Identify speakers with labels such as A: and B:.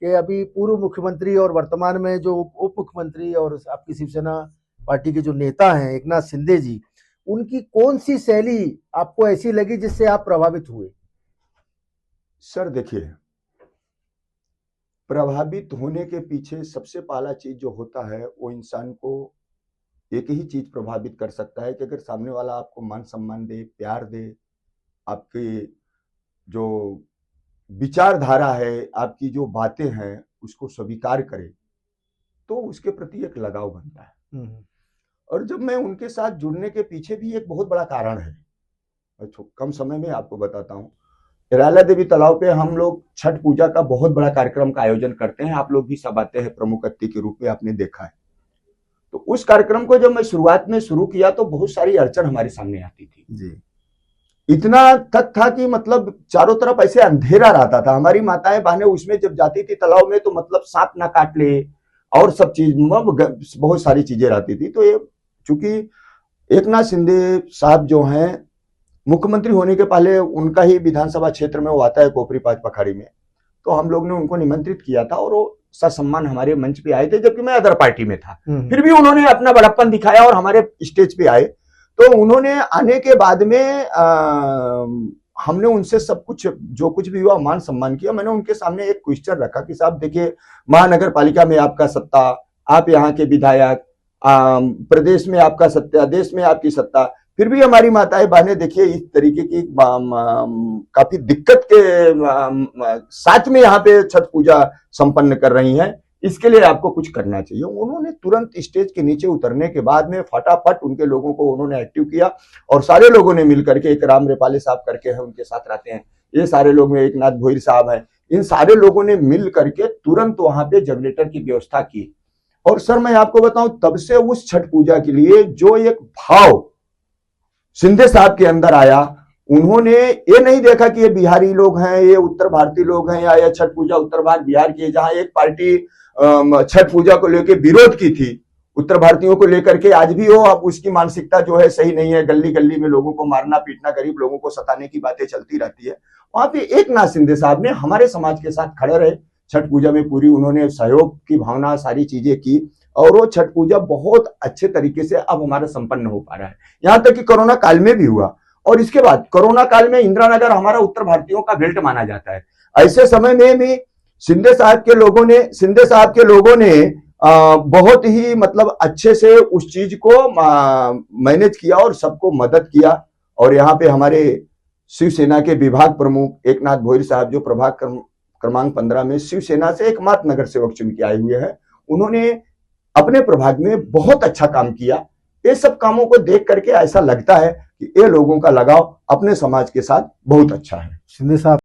A: कि अभी पूर्व मुख्यमंत्री और वर्तमान में जो उप मुख्यमंत्री और आपकी शिवसेना पार्टी के जो नेता हैं एकनाथ शिंदे जी, उनकी कौन सी शैली आपको ऐसी लगी जिससे आप प्रभावित हुए?
B: सर देखिए, प्रभावित होने के पीछे सबसे पहला चीज जो होता है वो इंसान को एक ही चीज प्रभावित कर सकता है कि अगर सामने वाला आपको मान सम्मान दे, प्यार दे, आपकी जो विचारधारा है, आपकी जो बातें हैं उसको स्वीकार करे, तो उसके प्रति एक लगाव बनता है। और जब मैं उनके साथ जुड़ने के पीछे भी एक बहुत बड़ा कारण है, कम समय में आपको बताता हूँ। इराला देवी तालाब पे हम लोग छठ पूजा का बहुत बड़ा कार्यक्रम का आयोजन करते हैं, आप लोग भी सब आते हैं प्रमुख अतिथि के रूप में, आपने देखा है। तो उस कार्यक्रम को जब मैं शुरुआत में शुरू किया तो बहुत सारी अड़चन हमारे सामने आती थी
A: जी।
B: इतना तक था कि मतलब चारों तरफ ऐसे अंधेरा रहता था। हमारी माताएं बहनें उसमें जब जाती थी तालाब में तो मतलब सांप ना काट ले और सब चीज, बहुत सारी चीजें रहती थी। तो ये चूंकि एकनाथ शिंदे साहब जो हैं मुख्यमंत्री होने के पहले उनका ही विधानसभा क्षेत्र में वो आता है कोपरी पांच पखाड़ी में, तो हम लोग ने उनको निमंत्रित किया था और वो ससम्मान हमारे मंच पे आए थे, जबकि मैं अदर पार्टी में था। फिर भी उन्होंने अपना बड़प्पन दिखाया और हमारे स्टेज पे आए। तो उन्होंने आने के बाद में हमने उनसे सब कुछ जो कुछ भी हुआ मान सम्मान किया। मैंने उनके सामने एक क्वेश्चन रखा कि साहब देखिए, महानगर पालिका में आपका सत्ता, आप यहाँ के विधायक, प्रदेश में आपका सत्ता, देश में आपकी सत्ता, फिर भी हमारी माताएं बहनें देखिए इस तरीके की काफी दिक्कत के साथ में यहाँ पे छठ पूजा संपन्न कर रही हैं, इसके लिए आपको कुछ करना चाहिए। उन्होंने तुरंत स्टेज के नीचे उतरने के बाद में फटाफट उनके लोगों को उन्होंने एक्टिव किया और सारे लोगों ने मिलकर के, एक राम रेपाले साहब करके हैं उनके साथ रहते हैं, ये सारे लोग में एकनाथ भोईर साहब हैं, इन सारे लोगों ने मिल करके तुरंत वहां पे जनरेटर की व्यवस्था की। और सर मैं आपको बताऊं, तब से उस छठ पूजा के लिए जो एक भाव शिंदे साहब के अंदर आया, उन्होंने ये नहीं देखा कि ये बिहारी लोग हैं, ये उत्तर भारतीय लोग हैं, या छठ पूजा उत्तर भारत बिहार की है। जहां एक पार्टी छठ पूजा को लेकर विरोध की थी उत्तर भारतीयों को लेकर के, आज भी हो, अब उसकी मानसिकता जो है सही नहीं है, गली गली में लोगों को मारना पीटना, गरीब लोगों को सताने की बातें चलती रहती है। वहां पे एकनाथ शिंदे साहब ने हमारे समाज के साथ खड़े रहे, छठ पूजा में पूरी उन्होंने सहयोग की भावना, सारी चीजें की और वो छठ पूजा बहुत अच्छे तरीके से अब हमारा संपन्न हो पा रहा है। यहां तक कि कोरोना काल में भी हुआ, और इसके बाद कोरोना काल में इंदिरा नगर हमारा उत्तर भारतीयों का बेल्ट माना जाता है। ऐसे समय में भी शिंदे साहब के लोगों ने बहुत ही मतलब अच्छे से उस चीज को मैनेज किया और सबको मदद किया। और यहाँ पे हमारे शिवसेना के विभाग प्रमुख एकनाथ भोईर साहब, जो प्रभाग क्रमांक 15 में शिवसेना से एकमात्र नगर सेवक चुन के आए हुए हैं, उन्होंने अपने प्रभाग में बहुत अच्छा काम किया। ये सब कामों को देख करके ऐसा लगता है कि ये लोगों का लगाव अपने समाज के साथ बहुत अच्छा है।
A: शिंदे साहब